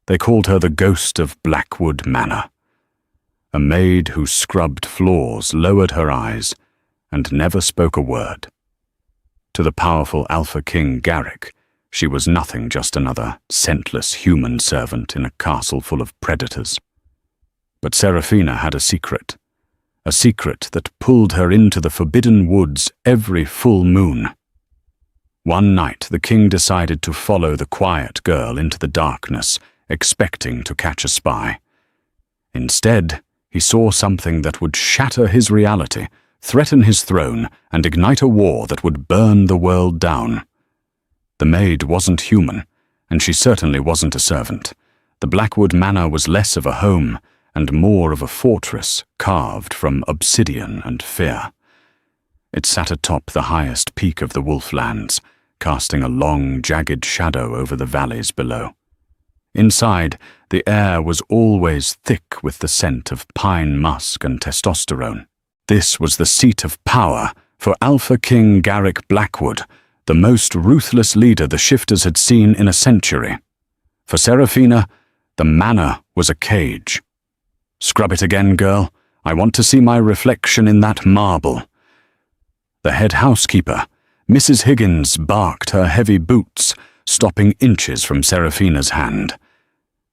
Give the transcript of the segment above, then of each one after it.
They called her the ghost of Blackwood Manor. A maid who scrubbed floors lowered her eyes and never spoke a word. To the powerful Alpha King Garrick, she was nothing, just another scentless human servant in a castle full of predators. But Seraphina had a secret that pulled her into the forbidden woods every full moon. One night the king decided to follow the quiet girl into the darkness, expecting to catch a spy. Instead, he saw something that would shatter his reality, threaten his throne, and ignite a war that would burn the world down. The maid wasn't human, and she certainly wasn't a servant. The Blackwood Manor was less of a home and more of a fortress carved from obsidian and fear. It sat atop the highest peak of the Wolflands, casting a long, jagged shadow over the valleys below. Inside, the air was always thick with the scent of pine musk and testosterone. This was the seat of power for Alpha King Garrick Blackwood, the most ruthless leader the Shifters had seen in a century. For Seraphina, the manor was a cage. "Scrub it again, girl. I want to see my reflection in that marble." The head housekeeper, Mrs. Higgins, barked her heavy boots, stopping inches from Seraphina's hand.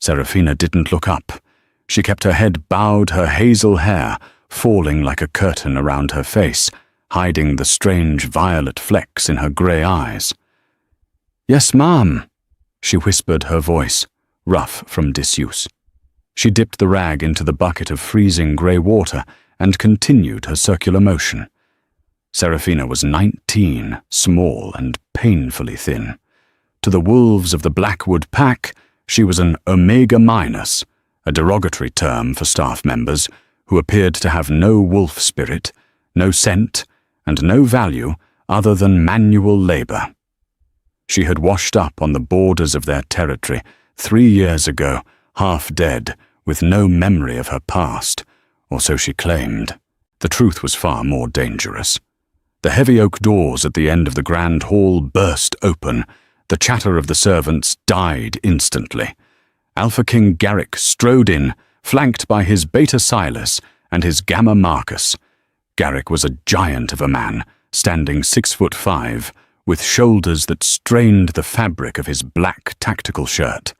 Seraphina didn't look up. She kept her head bowed, her hazel hair falling like a curtain around her face, hiding the strange violet flecks in her grey eyes. "Yes, ma'am," she whispered, her voice rough from disuse. She dipped the rag into the bucket of freezing grey water and continued her circular motion. Seraphina was 19, small and painfully thin. To the wolves of the Blackwood pack, she was an Omega Minus, a derogatory term for staff members who appeared to have no wolf spirit, no scent, and no value other than manual labor. She had washed up on the borders of their territory 3 years ago, half dead, with no memory of her past, or so she claimed. The truth was far more dangerous. The heavy oak doors at the end of the grand hall burst open. The chatter of the servants died instantly. Alpha King Garrick strode in, flanked by his Beta Silas and his Gamma Marcus. Garrick was a giant of a man, standing 6'5", with shoulders that strained the fabric of his black tactical shirt.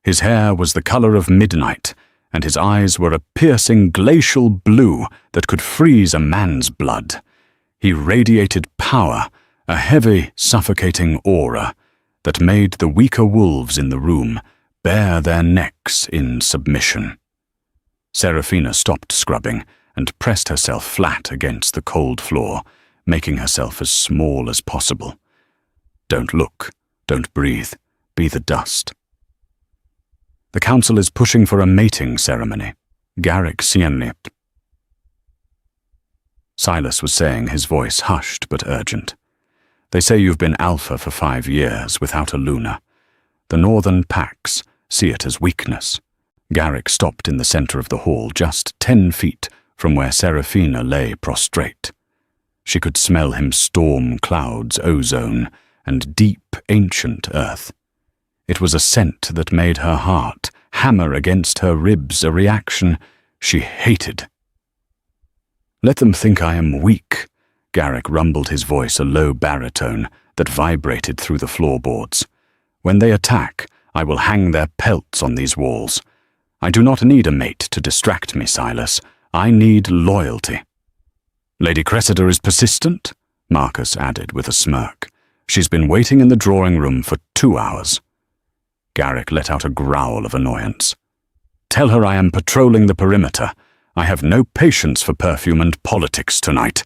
His hair was the color of midnight, and his eyes were a piercing glacial blue that could freeze a man's blood. He radiated power, a heavy, suffocating aura that made the weaker wolves in the room bare their necks in submission. Seraphina stopped scrubbing and pressed herself flat against the cold floor, making herself as small as possible. Don't look, don't breathe, be the dust. The council is pushing for a mating ceremony. Garrick Siennipt. Silas was saying, his voice hushed but urgent. They say you've been alpha for 5 years without a Luna. The northern packs see it as weakness. Garrick stopped in the center of the hall, just 10 feet from where Seraphina lay prostrate. She could smell him storm clouds, ozone, and deep, ancient earth. It was a scent that made her heart hammer against her ribs, a reaction she hated. "Let them think I am weak," Garrick rumbled, his voice a low baritone that vibrated through the floorboards. "When they attack, I will hang their pelts on these walls. I do not need a mate to distract me, Silas. I need loyalty." "Lady Cressida is persistent," Marcus added with a smirk. "She's been waiting in the drawing room for 2 hours. Garrick let out a growl of annoyance. "Tell her I am patrolling the perimeter. I have no patience for perfume and politics tonight."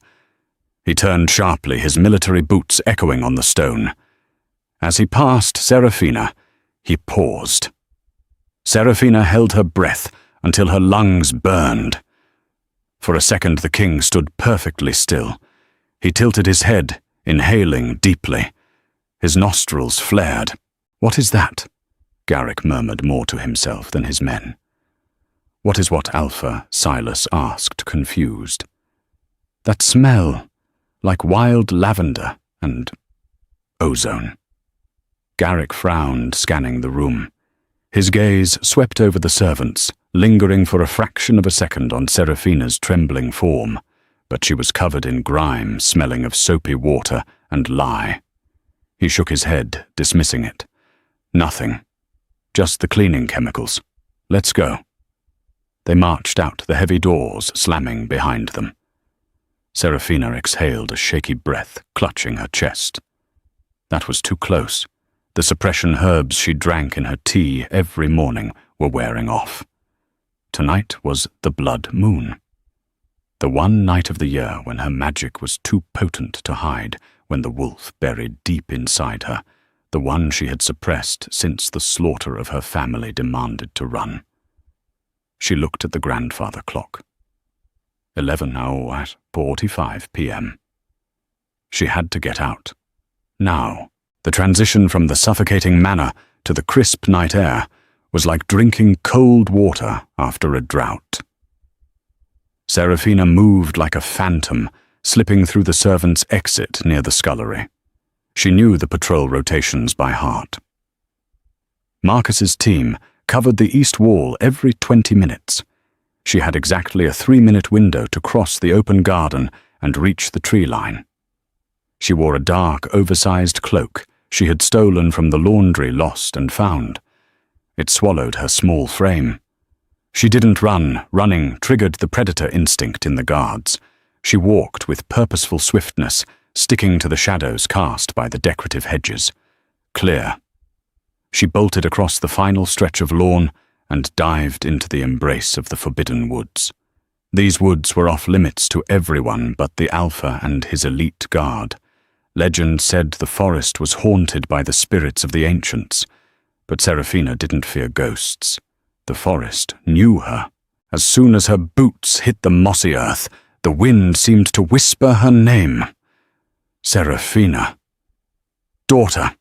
He turned sharply, his military boots echoing on the stone. As he passed Seraphina, he paused. Seraphina held her breath until her lungs burned. For a second the king stood perfectly still. He tilted his head, inhaling deeply. His nostrils flared. "What is that?" Garrick murmured more to himself than his men. "What is what, Alpha?" Silas asked, confused. "That smell, like wild lavender and ozone." Garrick frowned, scanning the room. His gaze swept over the servants, lingering for a fraction of a second on Seraphina's trembling form, but she was covered in grime, smelling of soapy water and lye. He shook his head, dismissing it. Nothing. Just the cleaning chemicals. Let's go. They marched out, the heavy doors slamming behind them. Seraphina exhaled a shaky breath, clutching her chest. That was too close. The suppression herbs she drank in her tea every morning were wearing off. Tonight was the blood moon. The one night of the year when her magic was too potent to hide, when the wolf buried deep inside her, the one she had suppressed since the slaughter of her family demanded to run. She looked at the grandfather clock. 11:45 p.m. She had to get out. Now, the transition from the suffocating manor to the crisp night air was like drinking cold water after a drought. Seraphina moved like a phantom, slipping through the servants' exit near the scullery. She knew the patrol rotations by heart. Marcus's team covered the east wall every 20 minutes. She had exactly a 3-minute window to cross the open garden and reach the tree line. She wore a dark, oversized cloak she had stolen from the laundry lost and found. It swallowed her small frame. She didn't run. Running triggered the predator instinct in the guards. She walked with purposeful swiftness, sticking to the shadows cast by the decorative hedges. Clear. She bolted across the final stretch of lawn and dived into the embrace of the forbidden woods. These woods were off limits to everyone but the Alpha and his elite guard. Legend said the forest was haunted by the spirits of the ancients, but Seraphina didn't fear ghosts. The forest knew her. As soon as her boots hit the mossy earth, the wind seemed to whisper her name. Seraphina. Daughter.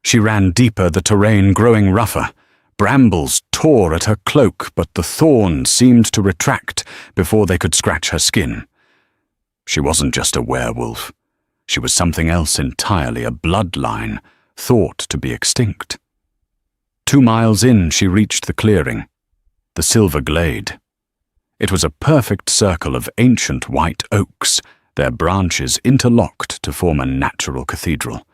She ran deeper, the terrain growing rougher. Brambles tore at her cloak, but the thorns seemed to retract before they could scratch her skin. She wasn't just a werewolf. She was something else entirely, a bloodline, thought to be extinct. 2 miles in, she reached the clearing, the Silver Glade. It was a perfect circle of ancient white oaks, their branches interlocked to form a natural cathedral.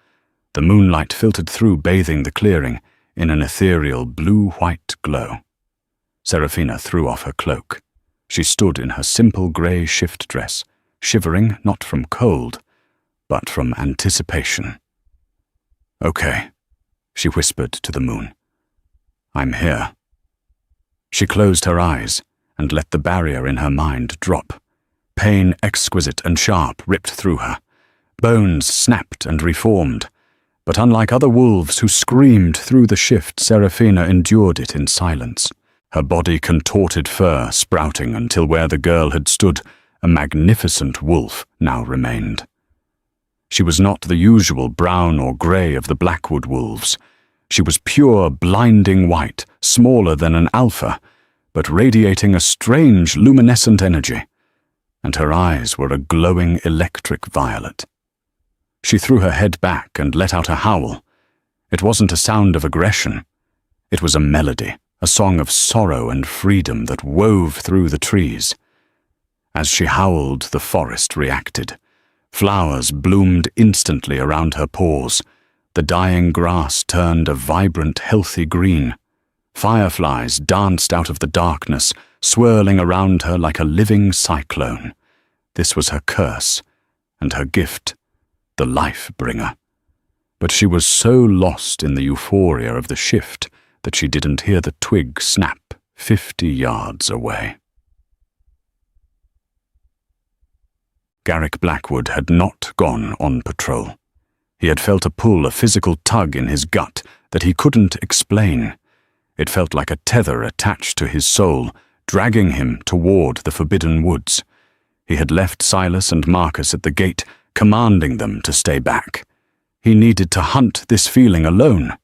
The moonlight filtered through, bathing the clearing in an ethereal blue-white glow. Seraphina threw off her cloak. She stood in her simple grey shift dress, shivering not from cold, but from anticipation. "Okay," she whispered to the moon. "I'm here." She closed her eyes and let the barrier in her mind drop. Pain exquisite and sharp ripped through her. Bones snapped and reformed. But unlike other wolves who screamed through the shift, Seraphina endured it in silence. Her body contorted fur sprouting until where the girl had stood, a magnificent wolf now remained. She was not the usual brown or grey of the Blackwood wolves. She was pure, blinding white, smaller than an alpha, but radiating a strange, luminescent energy. And her eyes were a glowing electric violet. She threw her head back and let out a howl. It wasn't a sound of aggression. It was a melody, a song of sorrow and freedom that wove through the trees. As she howled, the forest reacted. Flowers bloomed instantly around her paws. The dying grass turned a vibrant, healthy green. Fireflies danced out of the darkness, swirling around her like a living cyclone. This was her curse, and her gift, the life-bringer. But she was so lost in the euphoria of the shift that she didn't hear the twig snap 50 yards away. Garrick Blackwood had not gone on patrol. He had felt a pull, a physical tug in his gut that he couldn't explain. It felt like a tether attached to his soul, dragging him toward the forbidden woods. He had left Silas and Marcus at the gate, commanding them to stay back. He needed to hunt this feeling alone.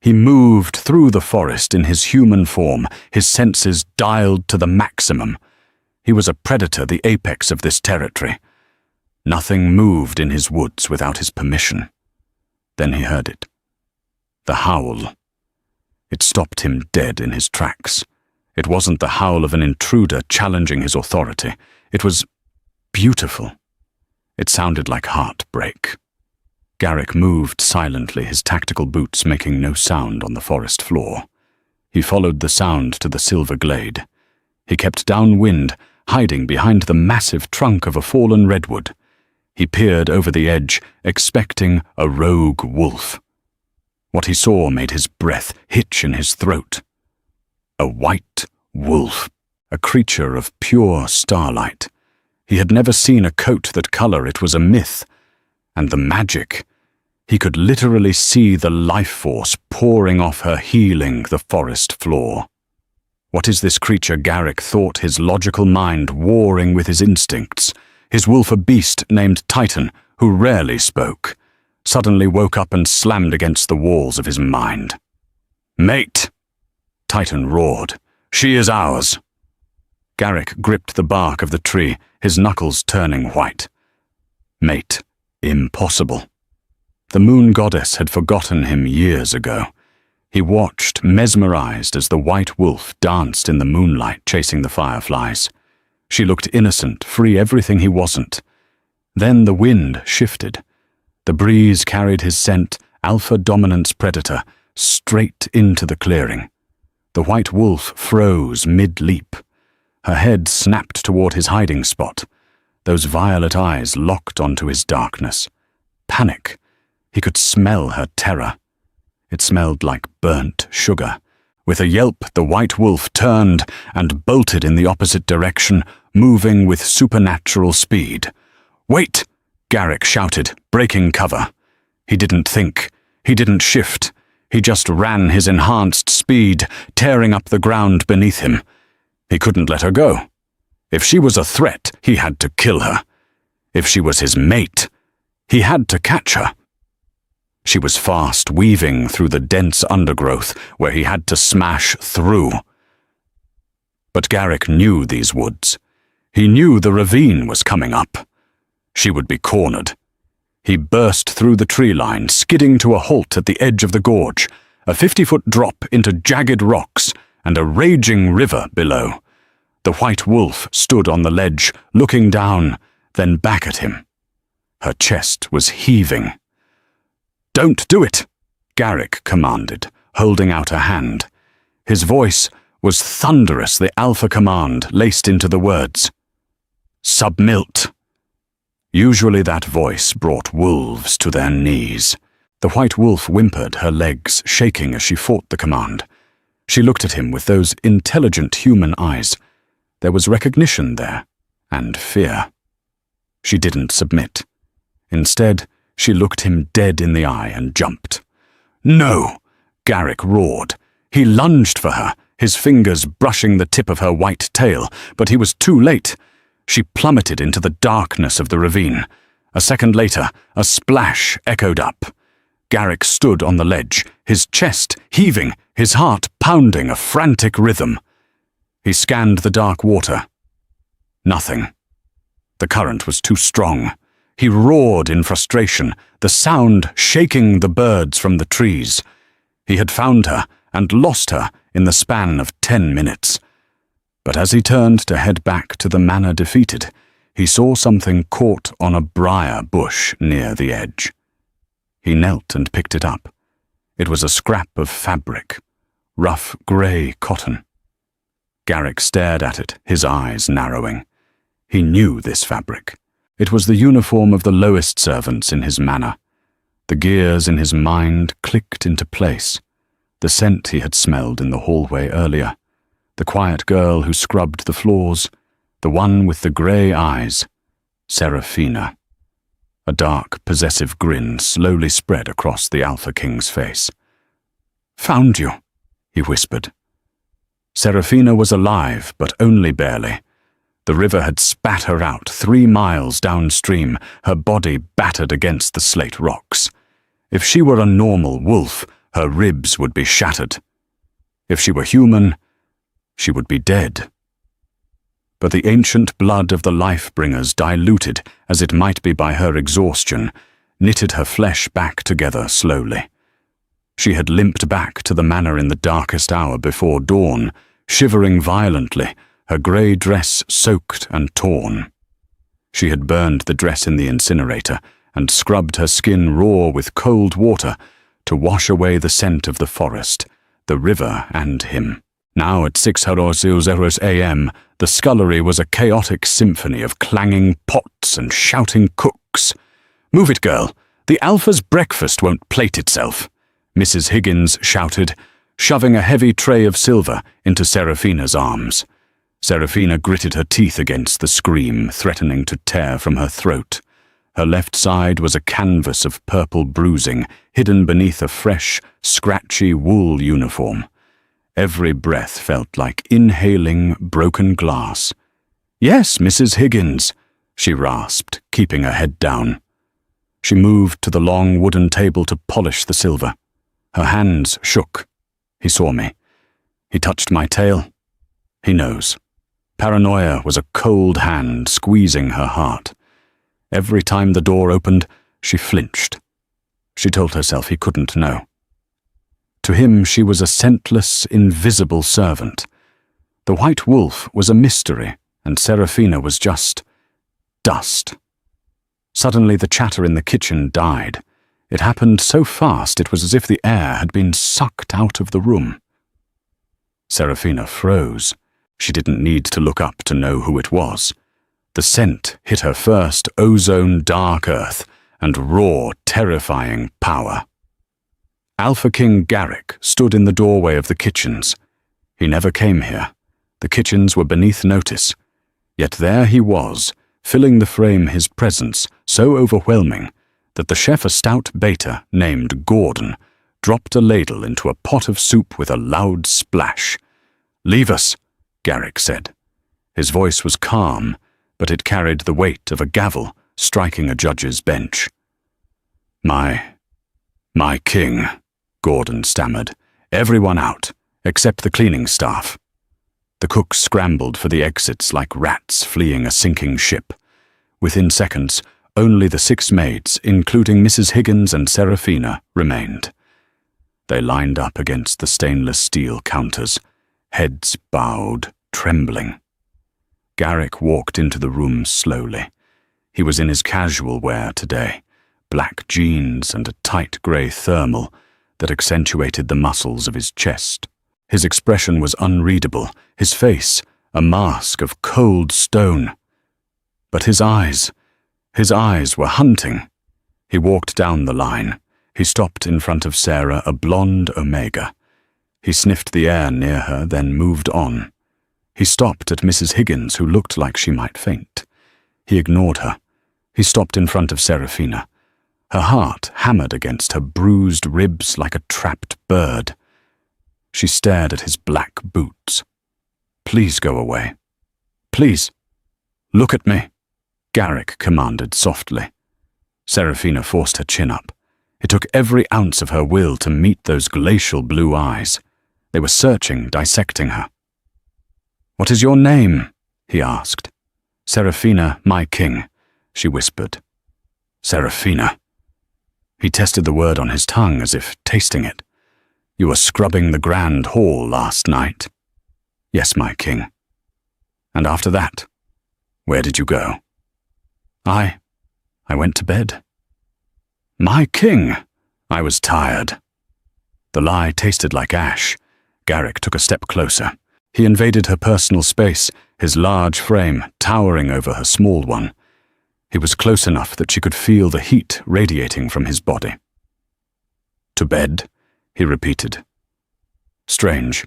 He moved through the forest in his human form, his senses dialed to the maximum. He was a predator, the apex of this territory. Nothing moved in his woods without his permission. Then he heard it. The howl. It stopped him dead in his tracks. It wasn't the howl of an intruder challenging his authority. It was beautiful. It sounded like heartbreak. Garrick moved silently, his tactical boots making no sound on the forest floor. He followed the sound to the silver glade. He kept downwind, hiding behind the massive trunk of a fallen redwood. He peered over the edge, expecting a rogue wolf. What he saw made his breath hitch in his throat. A white wolf, a creature of pure starlight. He had never seen a coat that color. It was a myth. And the magic. He could literally see the life force pouring off her, healing the forest floor. What is this creature? Garrick thought, his logical mind warring with his instincts. His wolf, a beast named Titan, who rarely spoke, suddenly woke up and slammed against the walls of his mind. "Mate!" Titan roared. "She is ours!" Garrick gripped the bark of the tree, his knuckles turning white. Mate. Impossible. The moon goddess had forgotten him years ago. He watched, mesmerized, as the white wolf danced in the moonlight, chasing the fireflies. She looked innocent, free, everything he wasn't. Then the wind shifted. The breeze carried his scent, alpha dominance predator, straight into the clearing. The white wolf froze mid-leap. Her head snapped toward his hiding spot. Those violet eyes locked onto his darkness. Panic. He could smell her terror. It smelled like burnt sugar. With a yelp, the white wolf turned and bolted in the opposite direction, moving with supernatural speed. "Wait!" Garrick shouted, breaking cover. He didn't think. He didn't shift. He just ran his enhanced speed, tearing up the ground beneath him. He couldn't let her go. If she was a threat, he had to kill her. If she was his mate, he had to catch her. She was fast, weaving through the dense undergrowth where he had to smash through. But Garrick knew these woods. He knew the ravine was coming up. She would be cornered. He burst through the tree line, skidding to a halt at the edge of the gorge, a 50-foot drop into jagged rocks and a raging river below. The white wolf stood on the ledge, looking down, then back at him. Her chest was heaving. "Don't do it," Garrick commanded, holding out a hand. His voice was thunderous, the alpha command laced into the words. "Submilt." Usually that voice brought wolves to their knees. The white wolf whimpered, her legs shaking as she fought the command. She looked at him with those intelligent human eyes. There was recognition there, and fear. She didn't submit. Instead, she looked him dead in the eye and jumped. "No!" Garrick roared. He lunged for her, his fingers brushing the tip of her white tail, but he was too late. She plummeted into the darkness of the ravine. A second later, a splash echoed up. Garrick stood on the ledge, his chest heaving, his heart pounding a frantic rhythm. He scanned the dark water. Nothing. The current was too strong. He roared in frustration, the sound shaking the birds from the trees. He had found her and lost her in the span of 10 minutes. But as he turned to head back to the manor defeated, he saw something caught on a briar bush near the edge. He knelt and picked it up. It was a scrap of fabric, rough grey cotton. Garrick stared at it, his eyes narrowing. He knew this fabric. It was the uniform of the lowest servants in his manor. The gears in his mind clicked into place. The scent he had smelled in the hallway earlier. The quiet girl who scrubbed the floors. The one with the grey eyes. Seraphina. A dark, possessive grin slowly spread across the Alpha King's face. "Found you," he whispered. Seraphina was alive, but only barely. The river had spat her out 3 miles downstream, her body battered against the slate rocks. If she were a normal wolf, her ribs would be shattered. If she were human, she would be dead. But the ancient blood of the life-bringers, diluted as it might be by her exhaustion, knitted her flesh back together slowly. She had limped back to the manor in the darkest hour before dawn, shivering violently, her grey dress soaked and torn. She had burned the dress in the incinerator and scrubbed her skin raw with cold water to wash away the scent of the forest, the river and him. Now at 6:00 a.m., the scullery was a chaotic symphony of clanging pots and shouting cooks. "Move it, girl! The Alpha's breakfast won't plate itself," Mrs. Higgins shouted, shoving a heavy tray of silver into Seraphina's arms. Seraphina gritted her teeth against the scream, threatening to tear from her throat. Her left side was a canvas of purple bruising, hidden beneath a fresh, scratchy wool uniform. Every breath felt like inhaling broken glass. "Yes, Mrs. Higgins," she rasped, keeping her head down. She moved to the long wooden table to polish the silver. Her hands shook. He saw me. He touched my tail. He knows. Paranoia was a cold hand squeezing her heart. Every time the door opened, she flinched. She told herself he couldn't know. To him, she was a scentless, invisible servant. The white wolf was a mystery, and Seraphina was just dust. Suddenly, the chatter in the kitchen died. It happened so fast it was as if the air had been sucked out of the room. Seraphina froze. She didn't need to look up to know who it was. The scent hit her first ozone dark earth and raw, terrifying power. Alpha King Garrick stood in the doorway of the kitchens. He never came here. The kitchens were beneath notice. Yet there he was, filling the frame his presence so overwhelming that the chef, a stout beta named Gordon, dropped a ladle into a pot of soup with a loud splash. "Leave us," Garrick said. His voice was calm, but it carried the weight of a gavel striking a judge's bench. My king," Gordon stammered. "Everyone out, except the cleaning staff." The cooks scrambled for the exits like rats fleeing a sinking ship. Within seconds, only the 6 maids, including Mrs. Higgins and Seraphina, remained. They lined up against the stainless steel counters, heads bowed, trembling. Garrick walked into the room slowly. He was in his casual wear today, black jeans and a tight grey thermal that accentuated the muscles of his chest. His expression was unreadable, his face a mask of cold stone. But his eyes were hunting. He walked down the line. He stopped in front of Sarah, a blonde Omega. He sniffed the air near her, then moved on. He stopped at Mrs. Higgins, who looked like she might faint. He ignored her. He stopped in front of Seraphina. Her heart hammered against her bruised ribs like a trapped bird. She stared at his black boots. "Please go away. Please. Look at me," Garrick commanded softly. Seraphina forced her chin up. It took every ounce of her will to meet those glacial blue eyes. They were searching, dissecting her. "What is your name?" he asked. "Seraphina, my king," she whispered. "Seraphina." He tested the word on his tongue as if tasting it. "You were scrubbing the grand hall last night." "Yes, my king." "And after that, where did you go?" I went to bed." "My king!" "I was tired." The lie tasted like ash. Garrick took a step closer. He invaded her personal space, his large frame towering over her small one. He was close enough that she could feel the heat radiating from his body. "To bed," he repeated. "Strange.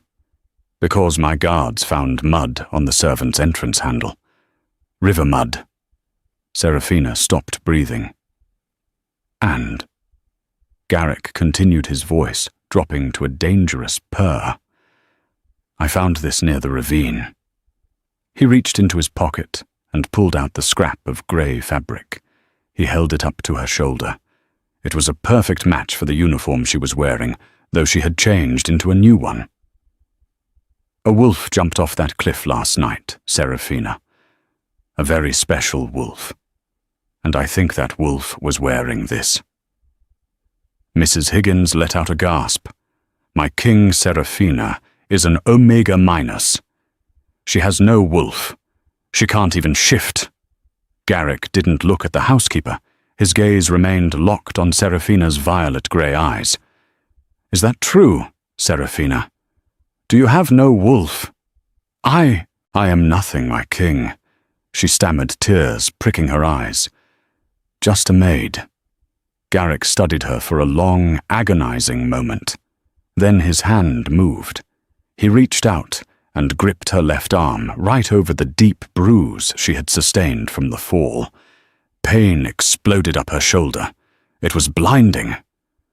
Because my guards found mud on the servant's entrance handle. River mud." Seraphina stopped breathing. "And?" Garrick continued his voice, dropping to a dangerous purr. "I found this near the ravine." He reached into his pocket and pulled out the scrap of grey fabric. He held it up to her shoulder. It was a perfect match for the uniform she was wearing, though she had changed into a new one. "A wolf jumped off that cliff last night, Seraphina. A very special wolf. And I think that wolf was wearing this." Mrs. Higgins let out a gasp. My King Seraphina is an Omega Minus. She has no wolf. She can't even shift. Garrick didn't look at the housekeeper. His gaze remained locked on Seraphina's violet grey eyes. Is that true, Seraphina? Do you have no wolf? I am nothing, my king. She stammered, tears pricking her eyes. Just a maid. Garrick studied her for a long, agonizing moment. Then his hand moved. He reached out and gripped her left arm right over the deep bruise she had sustained from the fall. Pain exploded up her shoulder. It was blinding.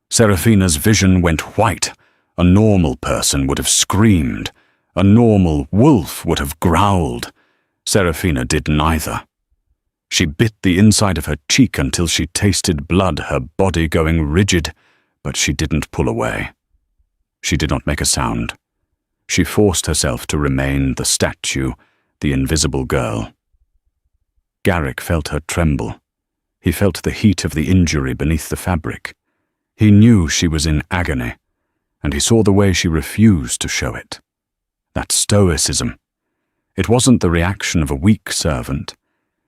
Seraphina's vision went white. A normal person would have screamed. A normal wolf would have growled. Seraphina did neither. She bit the inside of her cheek until she tasted blood, her body going rigid, but she didn't pull away. She did not make a sound. She forced herself to remain the statue, the invisible girl. Garrick felt her tremble. He felt the heat of the injury beneath the fabric. He knew she was in agony, and he saw the way she refused to show it. That stoicism. It wasn't the reaction of a weak servant.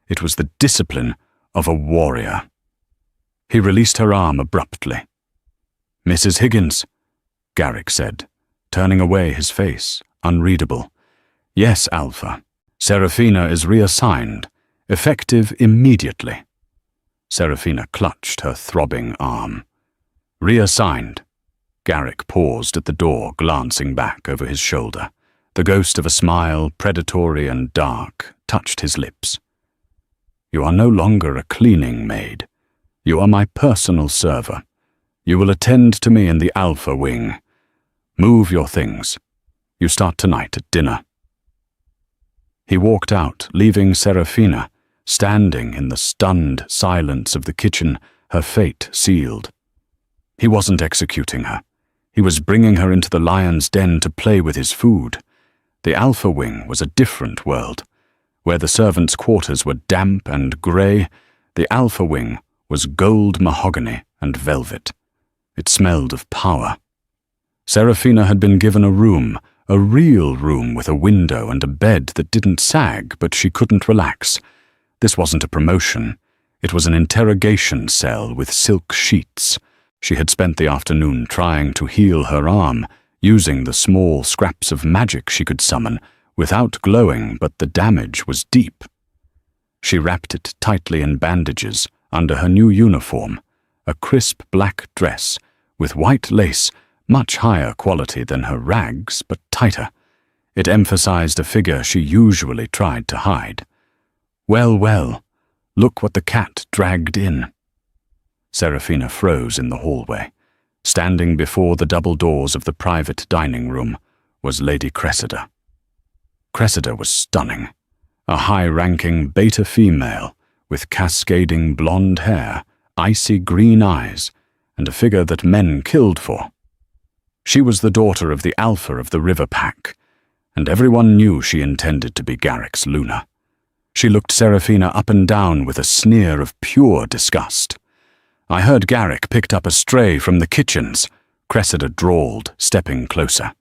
It was the discipline of a warrior. He released her arm abruptly. Mrs. Higgins, Garrick said, turning away, his face unreadable. Yes, Alpha. Seraphina is reassigned, effective immediately. Seraphina clutched her throbbing arm. Reassigned. Garrick paused at the door, glancing back over his shoulder. The ghost of a smile, predatory and dark, touched his lips. You are no longer a cleaning maid. You are my personal server. You will attend to me in the Alpha Wing. Move your things. You start tonight at dinner. He walked out, leaving Seraphina, standing in the stunned silence of the kitchen, her fate sealed. He wasn't executing her. He was bringing her into the lion's den to play with his food. The Alpha Wing was a different world. Where the servants' quarters were damp and grey, the Alpha Wing was gold mahogany and velvet. It smelled of power. Seraphina had been given a room, a real room with a window and a bed that didn't sag, but she couldn't relax. This wasn't a promotion. It was an interrogation cell with silk sheets. She had spent the afternoon trying to heal her arm, using the small scraps of magic she could summon, without glowing, but the damage was deep. She wrapped it tightly in bandages under her new uniform, a crisp black dress with white lace, much higher quality than her rags, but tighter. It emphasized a figure she usually tried to hide. Well, well, look what the cat dragged in. Seraphina froze in the hallway. Standing before the double doors of the private dining room was Lady Cressida. Cressida was stunning, a high-ranking beta female with cascading blonde hair, icy green eyes, and a figure that men killed for. She was the daughter of the Alpha of the River Pack, and everyone knew she intended to be Garrick's Luna. She looked Seraphina up and down with a sneer of pure disgust. I heard Garrick picked up a stray from the kitchens, Cressida drawled, stepping closer.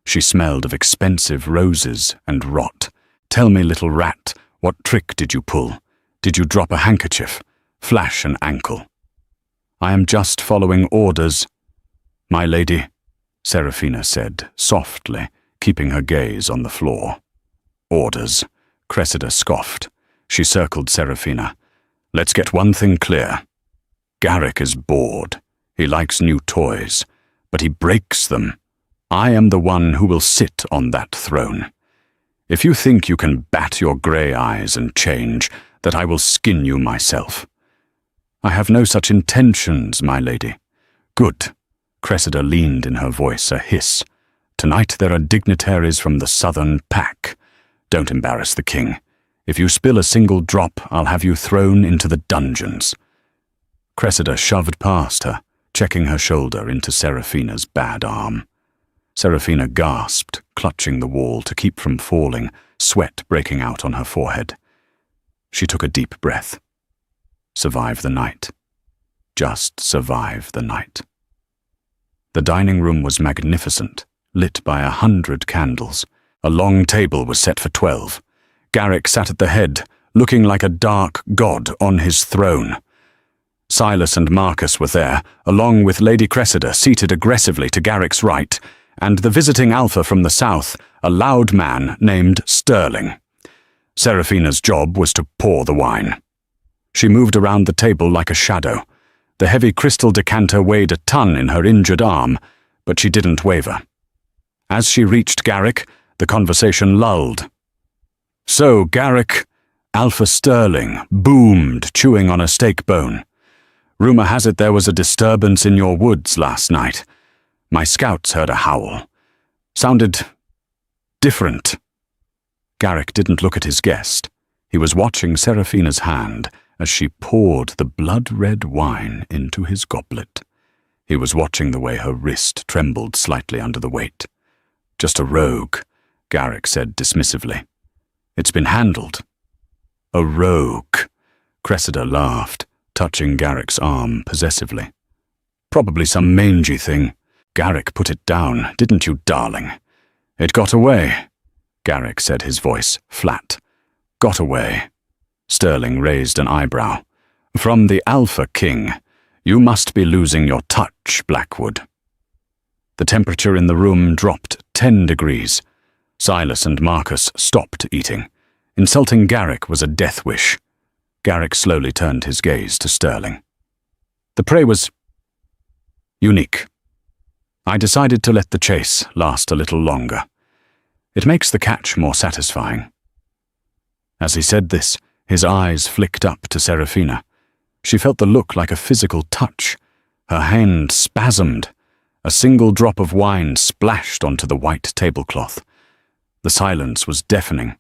She smelled of expensive roses and rot. Tell me, little rat, what trick did you pull? Did you drop a handkerchief? Flash an ankle? I am just following orders. My lady, Seraphina said, softly, keeping her gaze on the floor. Orders, Cressida scoffed. She circled Seraphina. Let's get one thing clear. Garrick is bored. He likes new toys, but he breaks them. I am the one who will sit on that throne. If you think you can bat your grey eyes and change, that I will skin you myself. I have no such intentions, my lady. Good. Cressida leaned in her voice, a hiss. Tonight there are dignitaries from the Southern Pack. Don't embarrass the king. If you spill a single drop, I'll have you thrown into the dungeons. Cressida shoved past her, checking her shoulder into Seraphina's bad arm. Seraphina gasped, clutching the wall to keep from falling, sweat breaking out on her forehead. She took a deep breath. Survive the night. Just survive the night. The dining room was magnificent, lit by 100 candles. A long table was set for 12. Garrick sat at the head, looking like a dark god on his throne. Silas and Marcus were there, along with Lady Cressida seated aggressively to Garrick's right, and the visiting alpha from the south, a loud man named Sterling. Seraphina's job was to pour the wine. She moved around the table like a shadow. The heavy crystal decanter weighed a ton in her injured arm, but she didn't waver. As she reached Garrick, the conversation lulled. "So, Garrick," Alpha Sterling boomed, chewing on a steak bone. "Rumor has it there was a disturbance in your woods last night. My scouts heard a howl. Sounded different." Garrick didn't look at his guest. He was watching Seraphina's hand as she poured the blood-red wine into his goblet. He was watching the way her wrist trembled slightly under the weight. "Just a rogue," Garrick said dismissively. "It's been handled." "A rogue," Cressida laughed, touching Garrick's arm possessively. "Probably some mangy thing." Garrick put it down. "Didn't you, darling?" "It got away," Garrick said, his voice flat. "Got away." Sterling raised an eyebrow. "From the Alpha King. You must be losing your touch, Blackwood." The temperature in the room dropped 10 degrees. Silas and Marcus stopped eating. Insulting Garrick was a death wish. Garrick slowly turned his gaze to Sterling. "The prey was unique. I decided to let the chase last a little longer. It makes the catch more satisfying." As he said this, his eyes flicked up to Seraphina. She felt the look like a physical touch. Her hand spasmed. A single drop of wine splashed onto the white tablecloth. The silence was deafening.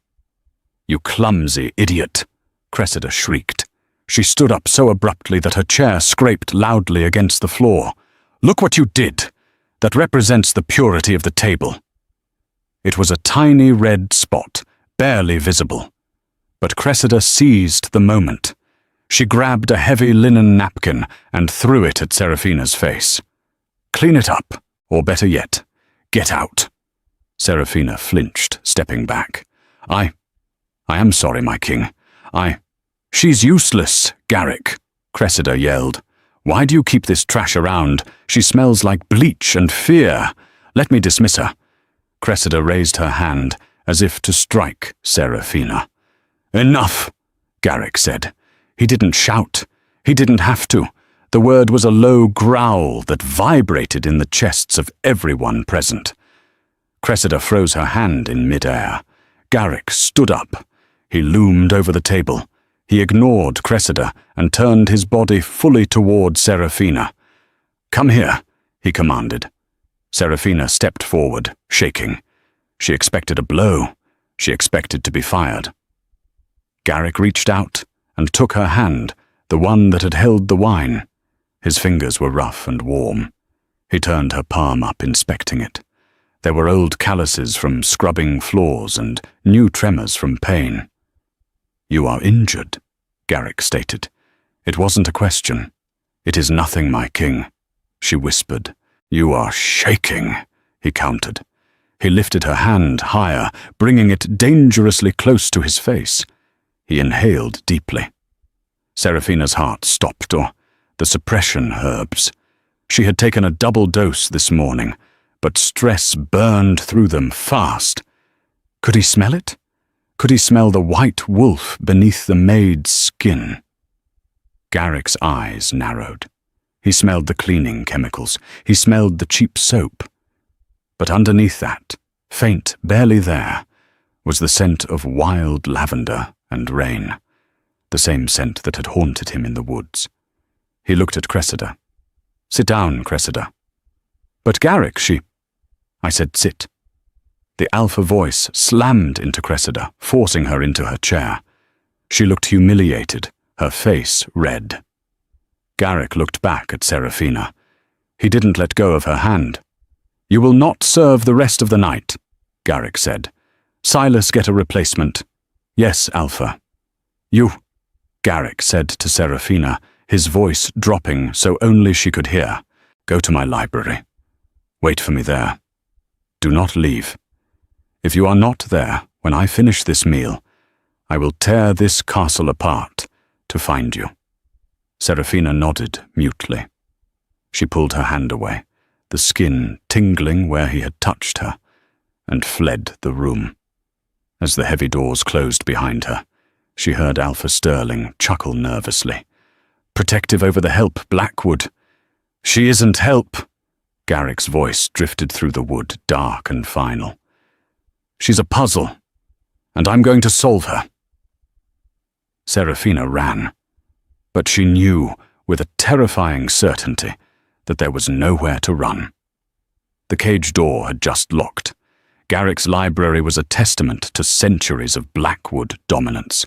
"You clumsy idiot," Cressida shrieked. She stood up so abruptly that her chair scraped loudly against the floor. "Look what you did! That represents the purity of the table." It was a tiny red spot, barely visible. But Cressida seized the moment. She grabbed a heavy linen napkin and threw it at Seraphina's face. "Clean it up, or better yet, get out." Seraphina flinched, stepping back. I am sorry, my king. She's useless, Garrick," Cressida yelled. "Why do you keep this trash around? She smells like bleach and fear. Let me dismiss her." Cressida raised her hand, as if to strike Seraphina. "Enough," Garrick said. He didn't shout. He didn't have to. The word was a low growl that vibrated in the chests of everyone present. Cressida froze her hand in mid-air. Garrick stood up. He loomed over the table. He ignored Cressida and turned his body fully toward Seraphina. "Come here," he commanded. Seraphina stepped forward, shaking. She expected a blow. She expected to be fired. Garrick reached out and took her hand, the one that had held the wine. His fingers were rough and warm. He turned her palm up, inspecting it. There were old calluses from scrubbing floors and new tremors from pain. "You are injured," Garrick stated. "It wasn't a question." "It is nothing, my king," she whispered. "You are shaking," he countered. He lifted her hand higher, bringing it dangerously close to his face. He inhaled deeply. Seraphina's heart stopped, or the suppression herbs. She had taken a double dose this morning, but stress burned through them fast. Could he smell it? Could he smell the white wolf beneath the maid's skin? Garrick's eyes narrowed. He smelled the cleaning chemicals. He smelled the cheap soap. But underneath that, faint, barely there, was the scent of wild lavender and rain, the same scent that had haunted him in the woods. He looked at Cressida. "Sit down, Cressida." "But Garrick, I said sit." The alpha voice slammed into Cressida, forcing her into her chair. She looked humiliated, her face red. Garrick looked back at Seraphina. He didn't let go of her hand. "You will not serve the rest of the night," Garrick said. "Silas get a replacement." "Yes, Alpha." "You," Garrick said to Seraphina, his voice dropping so only she could hear. "Go to my library. Wait for me there. Do not leave. If you are not there when I finish this meal, I will tear this castle apart to find you." Serafina nodded mutely. She pulled her hand away, the skin tingling where he had touched her, and fled the room. As the heavy doors closed behind her, she heard Alpha Sterling chuckle nervously. "Protective over the help, Blackwood." "She isn't help." Garrick's voice drifted through the wood, dark and final. "She's a puzzle, and I'm going to solve her." Serafina ran, but she knew with a terrifying certainty that there was nowhere to run. The cage door had just locked. Garrick's library was a testament to centuries of Blackwood dominance.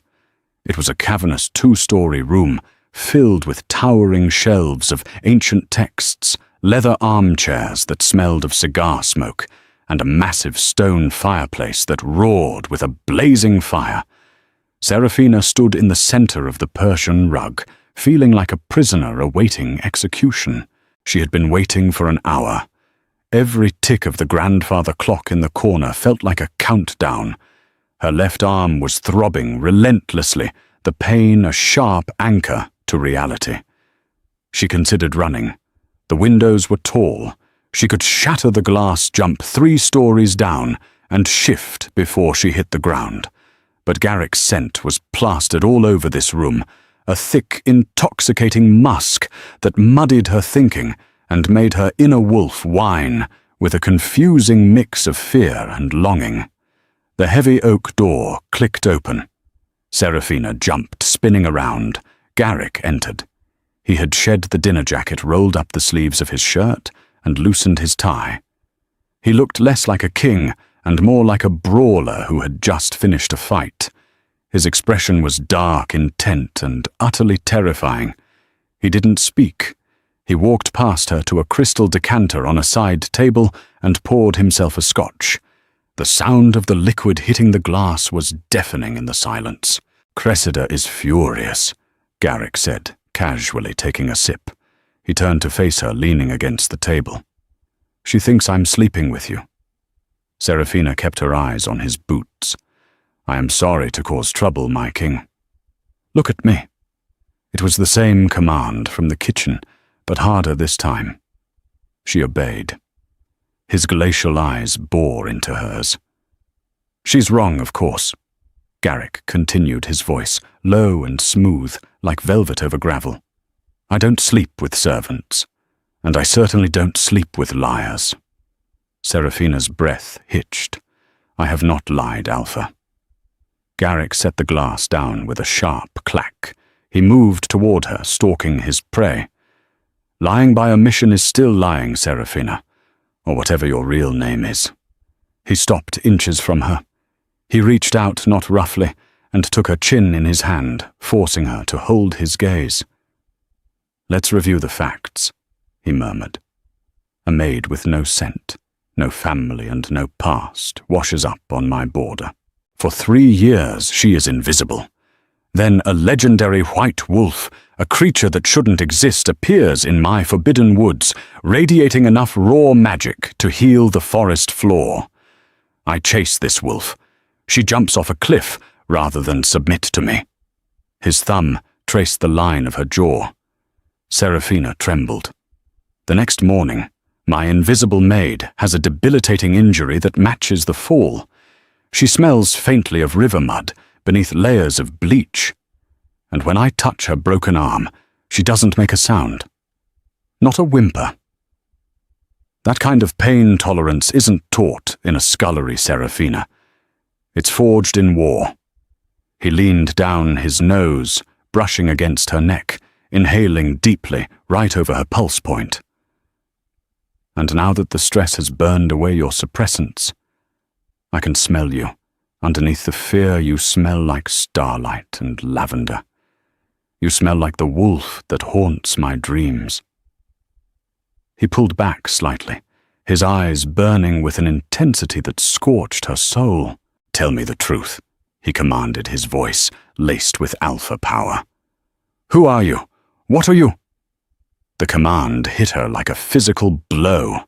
It was a cavernous 2-story room filled with towering shelves of ancient texts, leather armchairs that smelled of cigar smoke, and a massive stone fireplace that roared with a blazing fire. Serafina stood in the center of the Persian rug, feeling like a prisoner awaiting execution. She had been waiting for an hour. Every tick of the grandfather clock in the corner felt like a countdown. Her left arm was throbbing relentlessly, the pain a sharp anchor to reality. She considered running. The windows were tall. She could shatter the glass, jump 3 stories down, and shift before she hit the ground. But Garrick's scent was plastered all over this room, a thick, intoxicating musk that muddied her thinking and made her inner wolf whine with a confusing mix of fear and longing. The heavy oak door clicked open. Serafina jumped, spinning around. Garrick entered. He had shed the dinner jacket, rolled up the sleeves of his shirt, and loosened his tie. He looked less like a king and more like a brawler who had just finished a fight. His expression was dark, intent, and utterly terrifying. He didn't speak. He walked past her to a crystal decanter on a side table and poured himself a scotch. The sound of the liquid hitting the glass was deafening in the silence. "Cressida is furious," Garrick said, casually taking a sip. He turned to face her, leaning against the table. "She thinks I'm sleeping with you." Serafina kept her eyes on his boots. "I am sorry to cause trouble, my king." "Look at me." It was the same command from the kitchen, but harder this time. She obeyed. His glacial eyes bore into hers. "She's wrong, of course." Garrick continued, his voice low and smooth, like velvet over gravel. "I don't sleep with servants, and I certainly don't sleep with liars." Serafina's breath hitched. "I have not lied, Alpha." Garrick set the glass down with a sharp clack. He moved toward her, stalking his prey. "Lying by omission is still lying, Serafina, or whatever your real name is." He stopped inches from her. He reached out, not roughly, and took her chin in his hand, forcing her to hold his gaze. "Let's review the facts," he murmured. "A maid with no scent, no family and no past, washes up on my border. For 3 years she is invisible. Then a legendary white wolf, a creature that shouldn't exist, appears in my forbidden woods, radiating enough raw magic to heal the forest floor. I chase this wolf. She jumps off a cliff rather than submit to me." His thumb traced the line of her jaw. Serafina trembled. "The next morning, my invisible maid has a debilitating injury that matches the fall. She smells faintly of river mud beneath layers of bleach. And when I touch her broken arm, she doesn't make a sound. Not a whimper. That kind of pain tolerance isn't taught in a scullery, Serafina. It's forged in war." He leaned down his nose, brushing against her neck, inhaling deeply right over her pulse point. "And now that the stress has burned away your suppressants, I can smell you. Underneath the fear, you smell like starlight and lavender. You smell like the wolf that haunts my dreams." He pulled back slightly, his eyes burning with an intensity that scorched her soul. "Tell me the truth," he commanded, his voice laced with alpha power. "Who are you? What are you?" The command hit her like a physical blow.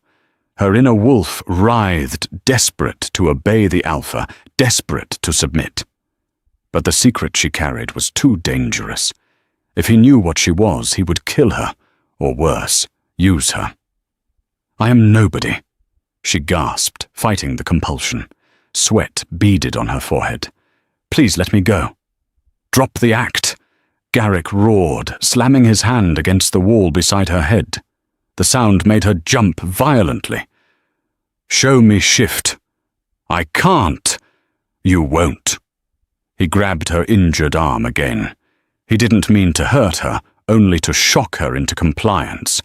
Her inner wolf writhed, desperate to obey the alpha, desperate to submit. But the secret she carried was too dangerous. If he knew what she was, he would kill her, or worse, use her. "I am nobody," she gasped, fighting the compulsion. Sweat beaded on her forehead. "Please let me go." "Drop the act," Garrick roared, slamming his hand against the wall beside her head. The sound made her jump violently. "Show me shift." "I can't." "You won't." He grabbed her injured arm again. He didn't mean to hurt her, only to shock her into compliance,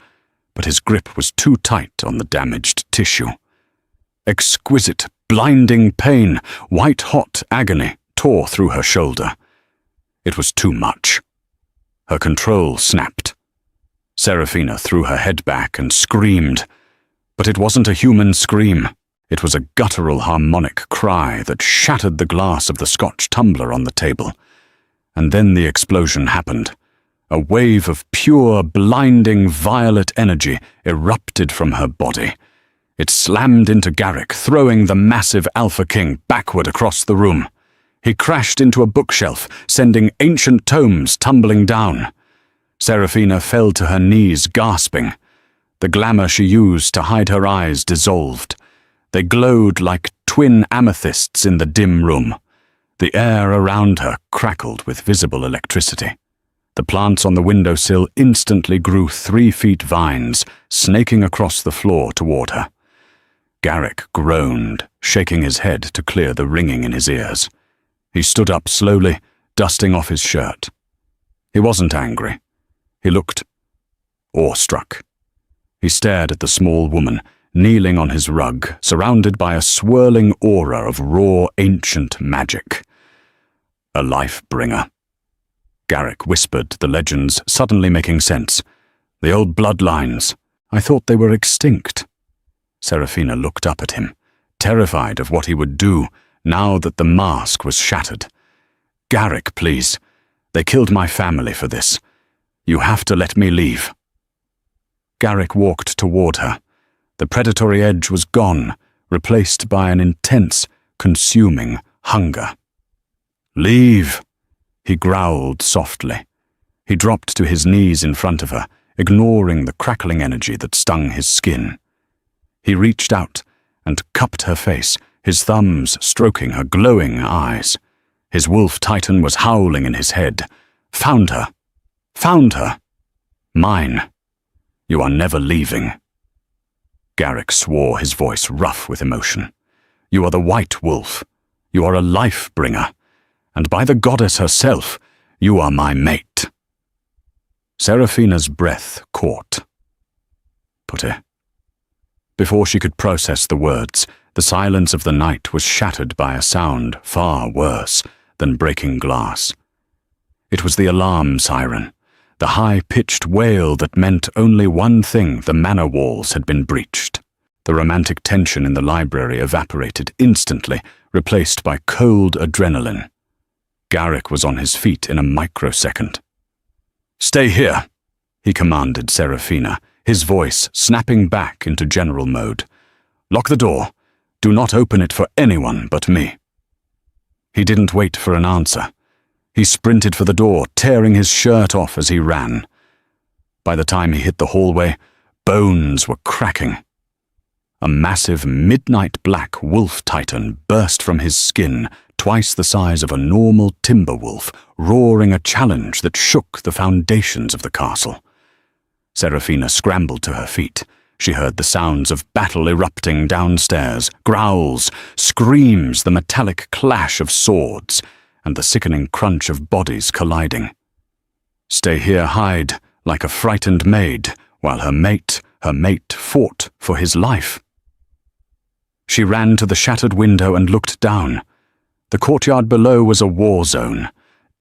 but his grip was too tight on the damaged tissue. Exquisite, blinding pain, white-hot agony tore through her shoulder. It was too much. Her control snapped. Serafina threw her head back and screamed. But it wasn't a human scream. It was a guttural harmonic cry that shattered the glass of the Scotch tumbler on the table. And then the explosion happened. A wave of pure, blinding violet energy erupted from her body. It slammed into Garrick, throwing the massive Alpha King backward across the room. He crashed into a bookshelf, sending ancient tomes tumbling down. Serafina fell to her knees, gasping. The glamour she used to hide her eyes dissolved. They glowed like twin amethysts in the dim room. The air around her crackled with visible electricity. The plants on the windowsill instantly grew 3-foot vines, snaking across the floor toward her. Garrick groaned, shaking his head to clear the ringing in his ears. He stood up slowly, dusting off his shirt. He wasn't angry. He looked awestruck. He stared at the small woman, kneeling on his rug, surrounded by a swirling aura of raw, ancient magic. A life-bringer. Garrick whispered, the legends suddenly making sense. The old bloodlines. I thought they were extinct. Serafina looked up at him, terrified of what he would do now that the mask was shattered. Garrick, please. They killed my family for this. You have to let me leave. Garrick walked toward her. The predatory edge was gone, replaced by an intense, consuming hunger. Leave, he growled softly. He dropped to his knees in front of her, ignoring the crackling energy that stung his skin. He reached out and cupped her face, his thumbs stroking her glowing eyes. His wolf titan was howling in his head. Found her. Found her. Mine. You are never leaving. Garrick swore, his voice rough with emotion. You are the white wolf. You are a life-bringer. And by the goddess herself, you are my mate. Serafina's breath caught. Putte. Before she could process the words, the silence of the night was shattered by a sound far worse than breaking glass. It was the alarm siren, the high-pitched wail that meant only one thing: the manor walls had been breached. The romantic tension in the library evaporated instantly, replaced by cold adrenaline. Garrick was on his feet in a microsecond. Stay here, he commanded Serafina, his voice snapping back into general mode. Lock the door. Do not open it for anyone but me. He didn't wait for an answer. He sprinted for the door, tearing his shirt off as he ran. By the time he hit the hallway, bones were cracking. A massive midnight black wolf titan burst from his skin, twice the size of a normal timber wolf, roaring a challenge that shook the foundations of the castle. Serafina scrambled to her feet. She heard the sounds of battle erupting downstairs, growls, screams, the metallic clash of swords, and the sickening crunch of bodies colliding. Stay here, hide, like a frightened maid, while her mate fought for his life. She ran to the shattered window and looked down. The courtyard below was a war zone.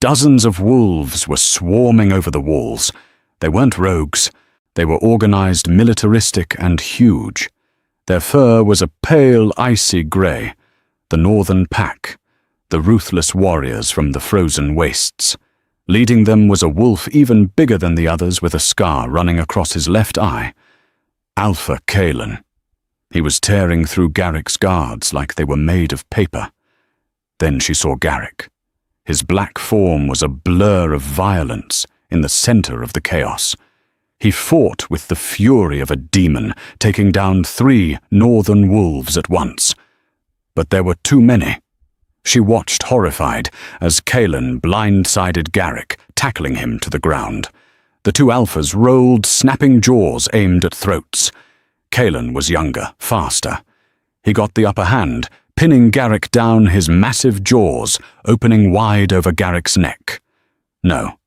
Dozens of wolves were swarming over the walls. They weren't rogues. They were organized, militaristic, and huge. Their fur was a pale, icy grey. The northern pack, the ruthless warriors from the frozen wastes. Leading them was a wolf even bigger than the others, with a scar running across his left eye. Alpha Kalen. He was tearing through Garrick's guards like they were made of paper. Then she saw Garrick. His black form was a blur of violence in the center of the chaos. He fought with the fury of a demon, taking down 3 northern wolves at once. But there were too many. She watched horrified as Kalen blindsided Garrick, tackling him to the ground. The 2 alphas rolled, snapping jaws aimed at throats. Kalen was younger, faster. He got the upper hand, pinning Garrick down, his massive jaws opening wide over Garrick's neck. No.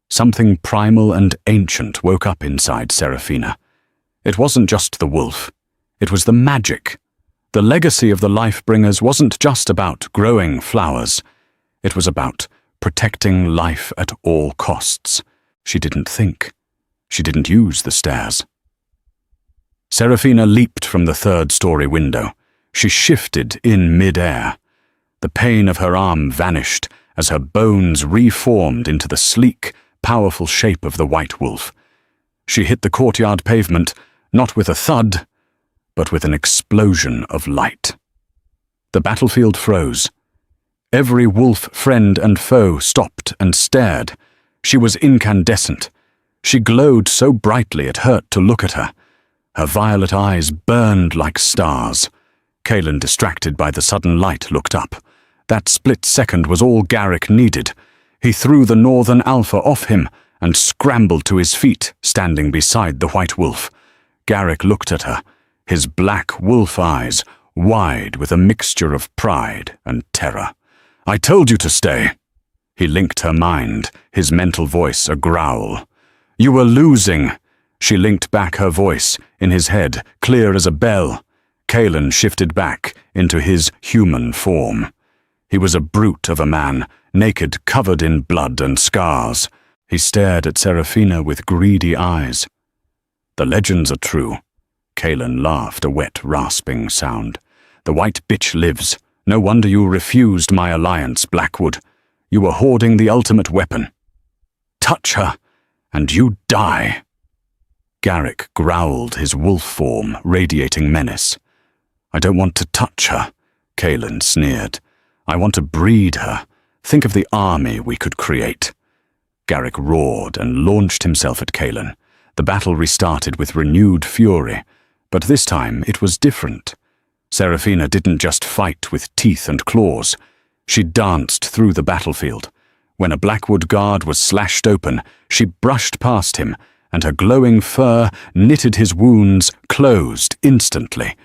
Something primal and ancient woke up inside Serafina. It wasn't just the wolf. It was the magic. The legacy of the Lifebringers wasn't just about growing flowers. It was about protecting life at all costs. She didn't think. She didn't use the stairs. Serafina leaped from the 3rd-story window. She shifted in mid-air. The pain of her arm vanished as her bones reformed into the sleek, powerful shape of the white wolf. She hit the courtyard pavement, not with a thud, but with an explosion of light. The battlefield froze. Every wolf friend and foe stopped and stared. She was incandescent. She glowed so brightly it hurt to look at her. Her violet eyes burned like stars. Kalen, distracted by the sudden light, looked up. That split second was all Garrick needed. He threw the northern alpha off him and scrambled to his feet, standing beside the white wolf. Garrick looked at her, his black wolf eyes wide with a mixture of pride and terror. "I told you to stay." He linked her mind, his mental voice a growl. "You were losing." She linked back her voice, in his head, clear as a bell. Kalen shifted back into his human form. He was a brute of a man, naked, covered in blood and scars. He stared at Serafina with greedy eyes. "The legends are true." Kalen laughed, a wet, rasping sound. "The white bitch lives. No wonder you refused my alliance, Blackwood. You were hoarding the ultimate weapon. Touch her, and you die." Garrick growled, his wolf form radiating menace. "I don't want to touch her," Kalen sneered. "I want to breed her. Think of the army we could create." Garrick roared and launched himself at Kalen. The battle restarted with renewed fury, but this time it was different. Serafina didn't just fight with teeth and claws. She danced through the battlefield. When a Blackwood guard was slashed open, she brushed past him, and her glowing fur knitted his wounds closed instantly.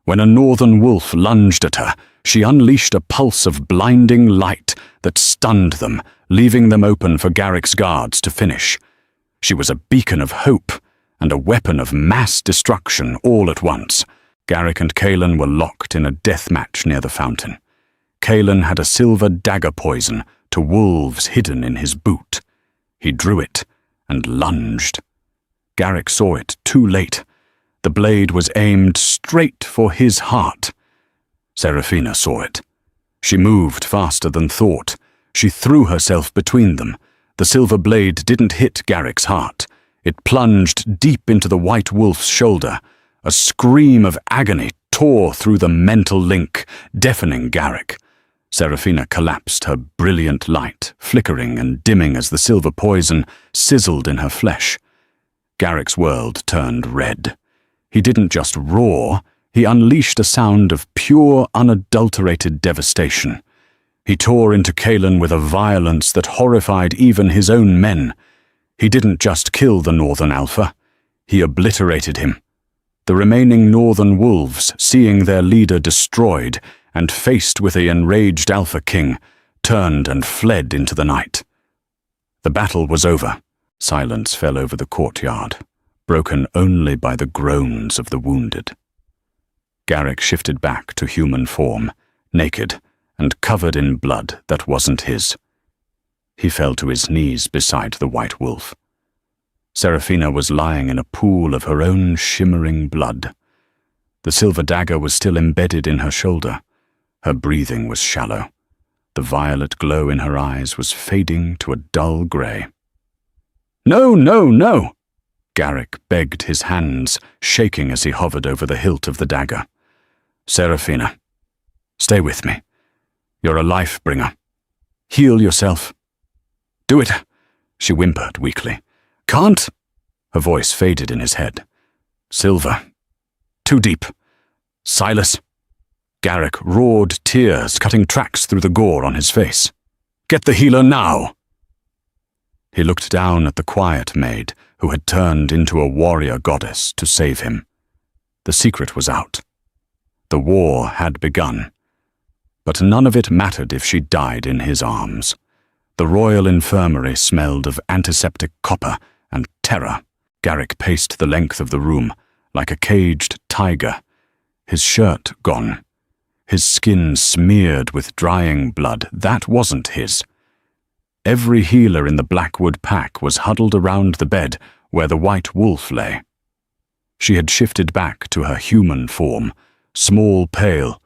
When a northern wolf lunged at her, she unleashed a pulse of blinding light that stunned them, leaving them open for Garrick's guards to finish. She was a beacon of hope and a weapon of mass destruction all at once. Garrick and Kalen were locked in a death match near the fountain. Kalen had a silver dagger poison to wolves hidden in his boot. He drew it and lunged. Garrick saw it too late. The blade was aimed straight for his heart. Serafina saw it. She moved faster than thought. She threw herself between them. The silver blade didn't hit Garrick's heart. It plunged deep into the white wolf's shoulder. A scream of agony tore through the mental link, deafening Garrick. Serafina collapsed, her brilliant light flickering and dimming as the silver poison sizzled in her flesh. Garrick's world turned red. He didn't just roar, he unleashed a sound of pure, unadulterated devastation. He tore into Kalen with a violence that horrified even his own men. He didn't just kill the Northern Alpha, he obliterated him. The remaining Northern Wolves, seeing their leader destroyed and faced with the enraged Alpha King, turned and fled into the night. The battle was over. Silence fell over the courtyard, broken only by the groans of the wounded. Garrick shifted back to human form, naked and covered in blood that wasn't his. He fell to his knees beside the white wolf. Serafina was lying in a pool of her own shimmering blood. The silver dagger was still embedded in her shoulder. Her breathing was shallow. The violet glow in her eyes was fading to a dull grey. "No, no, no!" Garrick begged, his hands shaking as he hovered over the hilt of the dagger. Seraphina, stay with me. You're a life-bringer. Heal yourself. Do it, she whimpered weakly. Can't? Her voice faded in his head. Silver. Too deep. Silas. Garrick roared, tears cutting tracks through the gore on his face. Get the healer now! He looked down at the quiet maid who had turned into a warrior goddess to save him. The secret was out. The war had begun. But none of it mattered if she died in his arms. The royal infirmary smelled of antiseptic copper and terror. Garrick paced the length of the room like a caged tiger, his shirt gone, his skin smeared with drying blood. That wasn't his. Every healer in the Blackwood pack was huddled around the bed where the white wolf lay. She had shifted back to her human form, small, pale,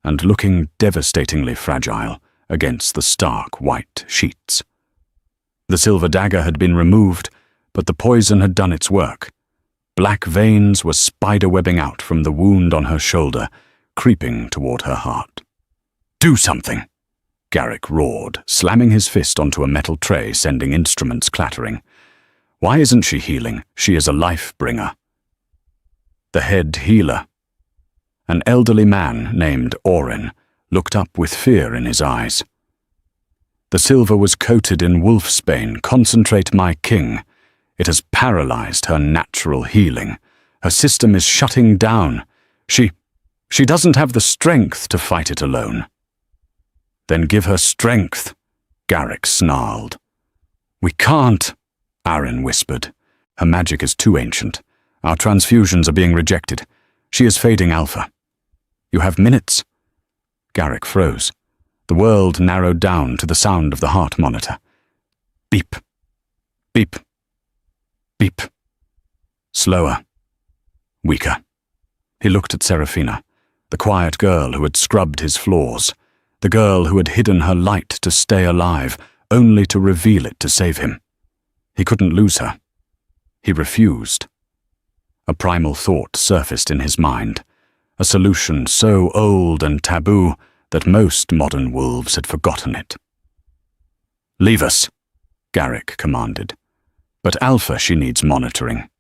and looking devastatingly fragile against the stark white sheets. The silver dagger had been removed, but the poison had done its work. Black veins were spiderwebbing out from the wound on her shoulder, creeping toward her heart. Do something! Garrick roared, slamming his fist onto a metal tray, sending instruments clattering. Why isn't she healing? She is a life-bringer. The head healer, an elderly man named Orin, looked up with fear in his eyes. The silver was coated in wolfsbane. Concentrate, my king. It has paralyzed her natural healing. Her system is shutting down. She doesn't have the strength to fight it alone. Then give her strength, Garrick snarled. We can't, Aaron whispered. Her magic is too ancient. Our transfusions are being rejected. She is fading alpha. You have minutes. Garrick froze. The world narrowed down to the sound of the heart monitor. Beep. Beep. Beep. Slower. Weaker. He looked at Seraphina, the quiet girl who had scrubbed his flaws, the girl who had hidden her light to stay alive, only to reveal it to save him. He couldn't lose her. He refused. A primal thought surfaced in his mind, a solution so old and taboo that most modern wolves had forgotten it. Leave us, Garrick commanded. But Alpha, she needs monitoring.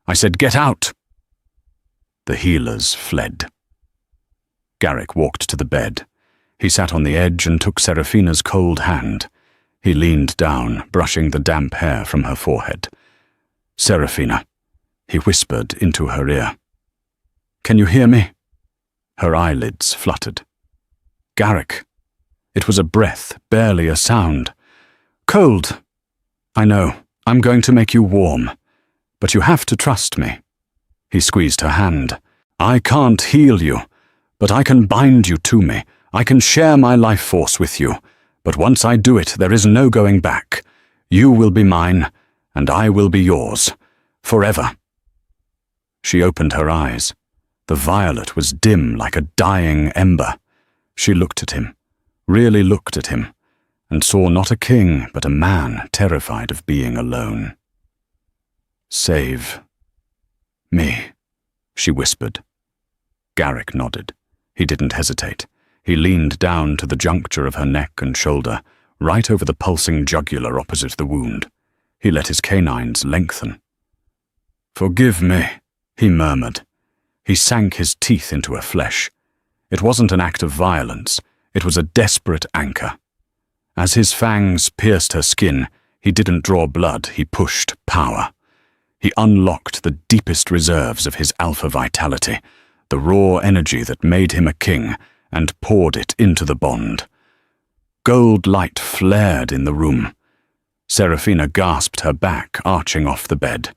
I said, get out! The healers fled. Garrick walked to the bed. He sat on the edge and took Seraphina's cold hand. He leaned down, brushing the damp hair from her forehead. Seraphina, he whispered into her ear. Can you hear me? Her eyelids fluttered. Garrick. It was a breath, barely a sound. Cold. I know. I'm going to make you warm. But you have to trust me. He squeezed her hand. I can't heal you, but I can bind you to me. I can share my life force with you. But once I do it, there is no going back. You will be mine, and I will be yours. Forever. She opened her eyes. The violet was dim like a dying ember. She looked at him, really looked at him, and saw not a king, but a man terrified of being alone. Save me, she whispered. Garrick nodded. He didn't hesitate. He leaned down to the juncture of her neck and shoulder, right over the pulsing jugular opposite the wound. He let his canines lengthen. Forgive me, he murmured. He sank his teeth into her flesh. It wasn't an act of violence. It was a desperate anchor. As his fangs pierced her skin, he didn't draw blood, he pushed power. He unlocked the deepest reserves of his alpha vitality, the raw energy that made him a king, and poured it into the bond. Gold light flared in the room. Seraphina gasped, her back arching off the bed.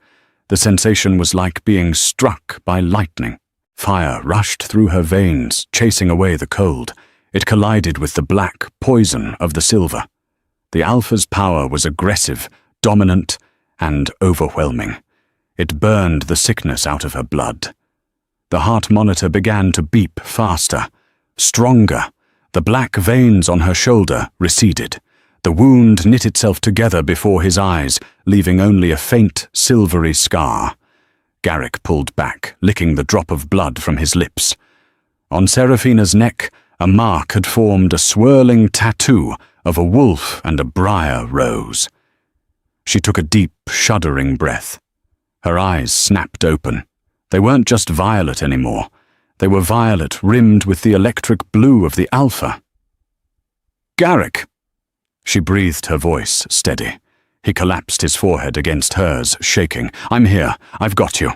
The sensation was like being struck by lightning. Fire rushed through her veins, chasing away the cold. It collided with the black poison of the silver. The alpha's power was aggressive, dominant, and overwhelming. It burned the sickness out of her blood. The heart monitor began to beep faster, stronger. The black veins on her shoulder receded. The wound knit itself together before his eyes, leaving only a faint, silvery scar. Garrick pulled back, licking the drop of blood from his lips. On Seraphina's neck, a mark had formed a swirling tattoo of a wolf and a briar rose. She took a deep, shuddering breath. Her eyes snapped open. They weren't just violet anymore. They were violet rimmed with the electric blue of the alpha. "Garrick!" She breathed, her voice steady. He collapsed his forehead against hers, shaking. "I'm here. I've got you."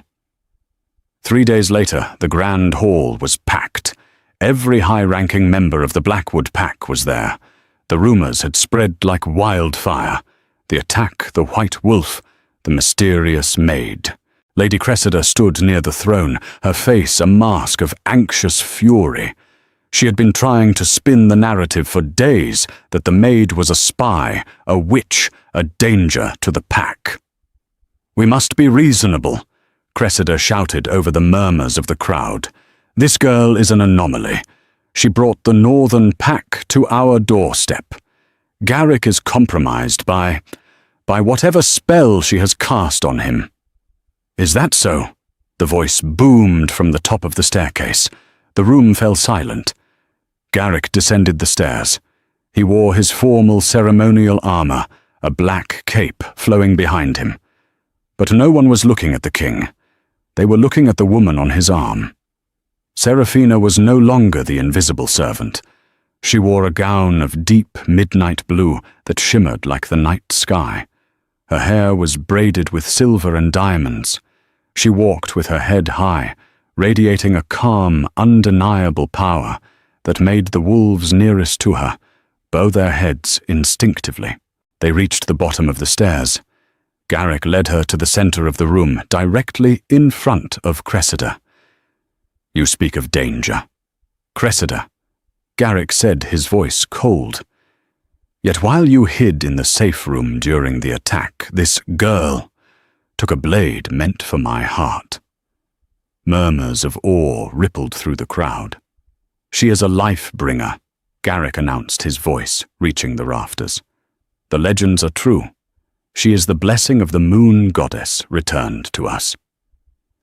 3 days later, the grand hall was packed. Every high-ranking member of the Blackwood pack was there. The rumors had spread like wildfire. The attack, the white wolf, the mysterious Maid. Lady Cressida stood near the throne, her face a mask of anxious fury. She had been trying to spin the narrative for days that the Maid was a spy, a witch, a danger to the pack. "We must be reasonable," Cressida shouted over the murmurs of the crowd. "This girl is an anomaly. She brought the northern pack to our doorstep. Garrick is compromised by whatever spell she has cast on him." "Is that so?" The voice boomed from the top of the staircase. The room fell silent. Garrick descended the stairs. He wore his formal ceremonial armor, a black cape flowing behind him. But no one was looking at the king. They were looking at the woman on his arm. Seraphina was no longer the invisible servant. She wore a gown of deep midnight blue that shimmered like the night sky. Her hair was braided with silver and diamonds. She walked with her head high, radiating a calm, undeniable power that made the wolves nearest to her bow their heads instinctively. They reached the bottom of the stairs. Garrick led her to the center of the room, directly in front of Cressida. "You speak of danger." "Cressida," Garrick said, his voice cold. "Yet while you hid in the safe room during the attack, this girl took a blade meant for my heart." Murmurs of awe rippled through the crowd. "She is a life-bringer," Garrick announced, his voice reaching the rafters. "The legends are true. She is the blessing of the moon goddess returned to us."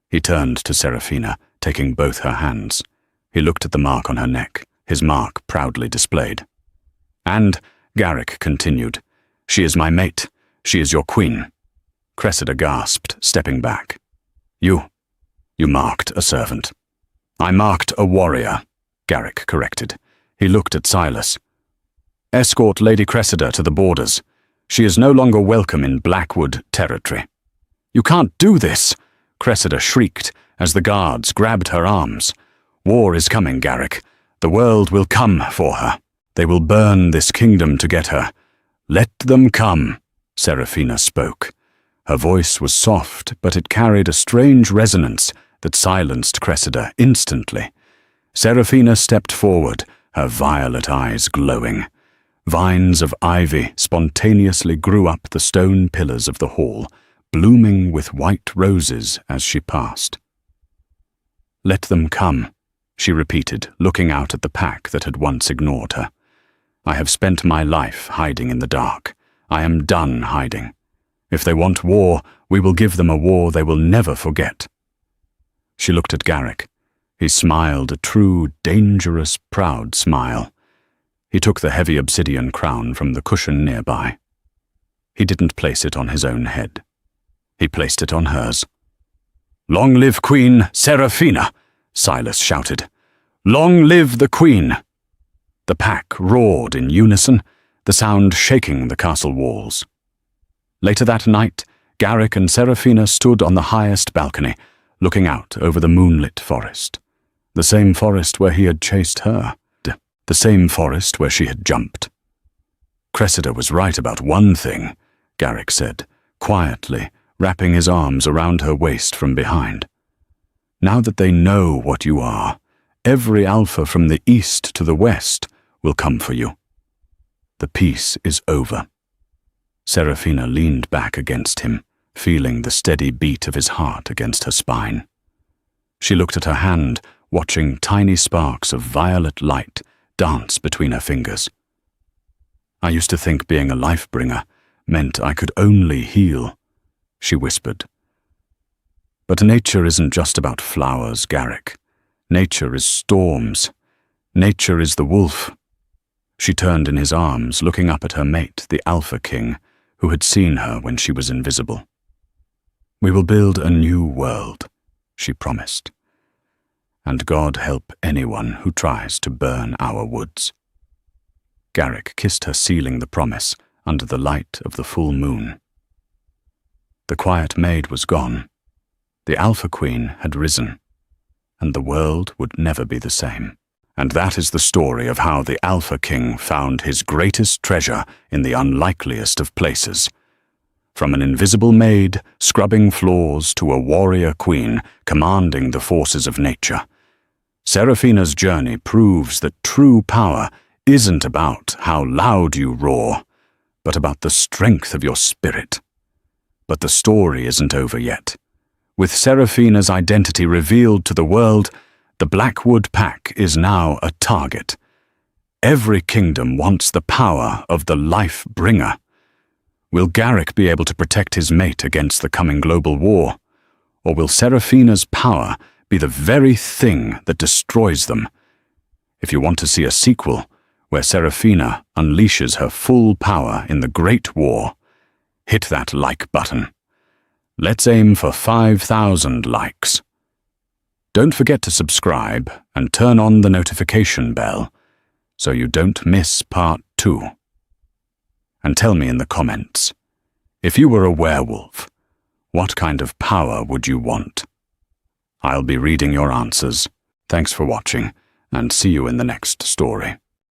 He turned to Seraphina, taking both her hands. He looked at the mark on her neck, his mark proudly displayed. "And," Garrick continued, "she is my mate. She is your queen." Cressida gasped, stepping back. You marked a servant." "I marked a warrior," Garrick corrected. He looked at Silas. "Escort Lady Cressida to the borders. She is no longer welcome in Blackwood territory." "You can't do this!" Cressida shrieked as the guards grabbed her arms. "War is coming, Garrick. The world will come for her. They will burn this kingdom to get her. Let them come," Seraphina spoke. Her voice was soft, but it carried a strange resonance that silenced Cressida instantly. Seraphina stepped forward, her violet eyes glowing. Vines of ivy spontaneously grew up the stone pillars of the hall, blooming with white roses as she passed. "Let them come," she repeated, looking out at the pack that had once ignored her. "I have spent my life hiding in the dark. I am done hiding. If they want war, we will give them a war they will never forget." She looked at Garrick. He smiled a true, dangerous, proud smile. He took the heavy obsidian crown from the cushion nearby. He didn't place it on his own head. He placed it on hers. "Long live Queen Seraphina!" Silas shouted. "Long live the Queen!" The pack roared in unison, the sound shaking the castle walls. Later that night, Garrick and Seraphina stood on the highest balcony, looking out over the moonlit forest. The same forest where he had chased her. The same forest where she had jumped. "Cressida was right about one thing," Garrick said, quietly, wrapping his arms around her waist from behind. "Now that they know what you are, every alpha from the east to the west will come for you. The peace is over." Seraphina leaned back against him, feeling the steady beat of his heart against her spine. She looked at her hand, watching tiny sparks of violet light dance between her fingers. I used to think being a life-bringer meant I could only heal, she whispered. But nature isn't just about flowers, Garrick. Nature is storms. Nature is the wolf. She turned in his arms, looking up at her mate, the Alpha King, who had seen her when she was invisible. We will build a new world, she promised. And God help anyone who tries to burn our woods. Garrick kissed her, sealing the promise under the light of the full moon. The quiet maid was gone. The Alpha Queen had risen, and the world would never be the same. And that is the story of how the Alpha King found his greatest treasure in the unlikeliest of places. From an invisible maid scrubbing floors to a warrior queen commanding the forces of nature, Seraphina's journey proves that true power isn't about how loud you roar, but about the strength of your spirit. But the story isn't over yet. With Seraphina's identity revealed to the world, the Blackwood pack is now a target. Every kingdom wants the power of the life-bringer. Will Garrick be able to protect his mate against the coming global war? Or will Seraphina's power be the very thing that destroys them? If you want to see a sequel, where Seraphina unleashes her full power in the Great War, hit that like button. Let's aim for 5,000 likes. Don't forget to subscribe and turn on the notification bell so you don't miss part 2. And tell me in the comments, if you were a werewolf, what kind of power would you want? I'll be reading your answers. Thanks for watching, and see you in the next story.